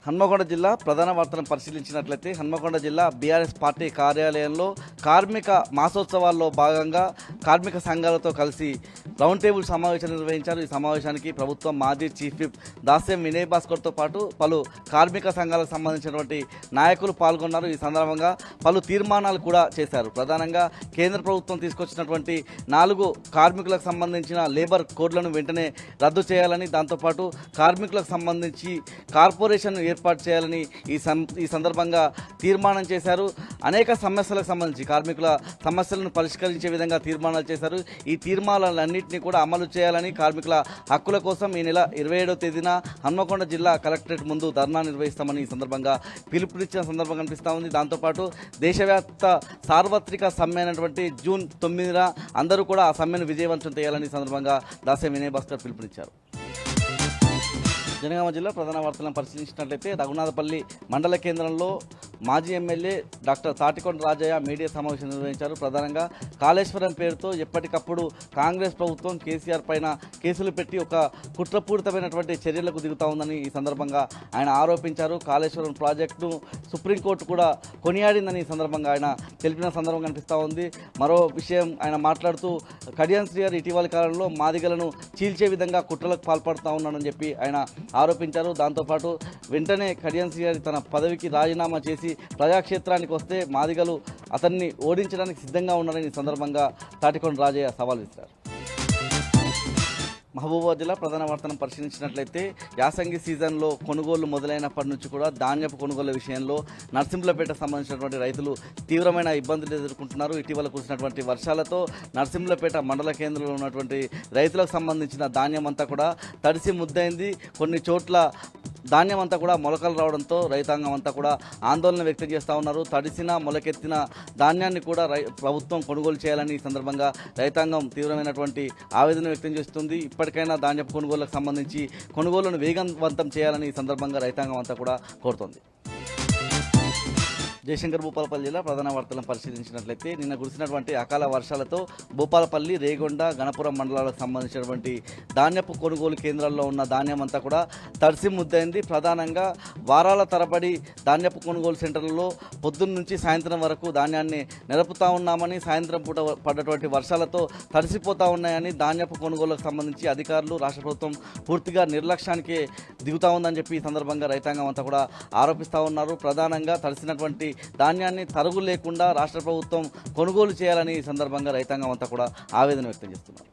హన్మకొండ జిల్లా ప్రధాన వార్తలను పరిశీలించినట్లయితే హన్మకొండ జిల్లా బీఆర్ఎస్ పార్టీ కార్యాలయంలో కార్మిక మాసోత్సవాల్లో భాగంగా కార్మిక సంఘాలతో కలిసి రౌండ్ టేబుల్ సమావేశం నిర్వహించారు. ఈ సమావేశానికి ప్రభుత్వం మాజీ చీఫ్ విప్ దాస్యం వినయ్ భాస్కర్తో పాటు పలు కార్మిక సంఘాలకు సంబంధించినటువంటి నాయకులు పాల్గొన్నారు. ఈ సందర్భంగా పలు తీర్మానాలు కూడా చేశారు. ప్రధానంగా కేంద్ర ప్రభుత్వం తీసుకొచ్చినటువంటి 4 కార్మికులకు సంబంధించిన లేబర్ కోడ్లను వెంటనే రద్దు చేయాలని, దాంతోపాటు కార్మికులకు సంబంధించి కార్పొరేషన్ ఏర్పాటు చేయాలని ఈ సందర్భంగా తీర్మానం చేశారు. అనేక సమస్యలకు సంబంధించి కార్మికుల సమస్యలను పరిష్కరించే విధంగా తీర్మానాలు చేశారు. ఈ తీర్మానాలన్నింటినీ కూడా అమలు చేయాలని, కార్మికుల హక్కుల కోసం ఈ నెల 27వ తేదీన హన్మకొండ జిల్లా కలెక్టరేట్ ముందు ధర్నా నిర్వహిస్తామని ఈ సందర్భంగా పిలుపునిచ్చిన సందర్భం కనిపిస్తూ ఉంది. దాంతోపాటు దేశవ్యాప్త సార్వత్రిక సమ్మె అయినటువంటి జూన్ 9న అందరూ కూడా ఆ సమ్మెను విజయవంతం చేయాలని ఈ సందర్భంగా దాస్యం వినయ్ భాస్కర్ పిలుపునిచ్చారు. జనగామ జిల్లా ప్రధాన వార్తలను పరిశీలించినట్లయితే రఘునాథపల్లి మండల కేంద్రంలో మాజీ MLA doctor Tatikonda Rajaiah media సమావేశం నిర్వహించారు. ప్రధానంగా కాళేశ్వరం పేరుతో ఎప్పటికప్పుడు కాంగ్రెస్ ప్రభుత్వం కేసీఆర్ పైన కేసులు పెట్టి ఒక కుట్రపూరితమైనటువంటి చర్యలకు దిగుతా ఉందని ఈ సందర్భంగా ఆయన ఆరోపించారు. కాళేశ్వరం ప్రాజెక్టును సుప్రీంకోర్టు కూడా కొనియాడిందని ఈ సందర్భంగా ఆయన తెలిపిన సందర్భం కనిపిస్తూ ఉంది. మరో విషయం ఆయన మాట్లాడుతూ కడియం శ్రీగారు ఇటీవలి కాలంలో మాదిగలను చీల్చే విధంగా కుట్రలకు పాల్పడుతూ ఉన్నాడని చెప్పి ఆయన ఆరోపించారు. దాంతోపాటు వెంటనే కడియం శ్రీగారి తన పదవికి రాజీనామా చేసి ప్రజాక్షేత్రానికి వస్తే మాదిగలు అతన్ని ఓడించడానికి సిద్ధంగా ఉన్నారని ఈ సందర్భంగా తాటికొండ రాజయ్య సవాల్ ఇస్తారు. మహబూబాబాద్ జిల్లా ప్రధాన వార్తలను పరిశీలించినట్లయితే యాసంగి సీజన్లో కొనుగోళ్లు మొదలైనప్పటి నుంచి కూడా ధాన్యపు కొనుగోలు విషయంలో నర్సింహులపేట సంబంధించినటువంటి రైతులు తీవ్రమైన ఇబ్బందులు ఎదుర్కొంటున్నారు. ఇటీవల కురిసినటువంటి వర్షాలతో నర్సింహులపేట మండల కేంద్రంలో ఉన్నటువంటి రైతులకు సంబంధించిన ధాన్యం అంతా కూడా తడిసి ముద్దైంది. కొన్ని చోట్ల ధాన్యం అంతా కూడా మొలకలు రావడంతో రైతాంగం అంతా కూడా ఆందోళన వ్యక్తం చేస్తూ ఉన్నారు. తడిసిన మొలకెత్తిన ధాన్యాన్ని కూడా ప్రభుత్వం కొనుగోలు చేయాలని ఈ సందర్భంగా రైతాంగం తీవ్రమైనటువంటి ఆవేదన వ్యక్తం చేస్తుంది. ఇప్పటికైనా ధాన్యపు కొనుగోలుకు సంబంధించి కొనుగోలును వేగవంతం చేయాలని ఈ సందర్భంగా రైతాంగం అంతా కూడా కోరుతోంది. జయశంకర్ భూపాలపల్లి జిల్లా ప్రధాన వార్తలను పరిశీలించినట్లయితే నిన్న కురిసినటువంటి అకాల వర్షాలతో భూపాలపల్లి, రేగొండ, గణపురం మండలాలకు సంబంధించినటువంటి ధాన్యపు కొనుగోలు కేంద్రాల్లో ఉన్న ధాన్యం అంతా కూడా తడిసి ముద్దైంది. ప్రధానంగా వారాల తరబడి ధాన్యపు కొనుగోలు సెంటర్లలో పొద్దున్న నుంచి సాయంత్రం వరకు ధాన్యాన్ని నిలుపుతూ ఉన్నామని, సాయంత్రం పూట పడ్డటువంటి వర్షాలతో తడిసిపోతూ ఉన్నాయని, ధాన్యపు కొనుగోలుకు సంబంధించి అధికారులు, రాష్ట్ర ప్రభుత్వం పూర్తిగా నిర్లక్ష్యానికి దిగుతూ ఉందని చెప్పి ఈ సందర్భంగా రైతాంగం అంతా కూడా ఆరోపిస్తూ ఉన్నారు. ప్రధానంగా తడిసినటువంటి ధాన్యాన్ని తరుగు లేకుండా రాష్ట్ర ప్రభుత్వం కొనుగోలు చేయాలని ఈ సందర్భంగా రైతాంగం అంతా కూడా ఆవేదన వ్యక్తం చేస్తున్నారు.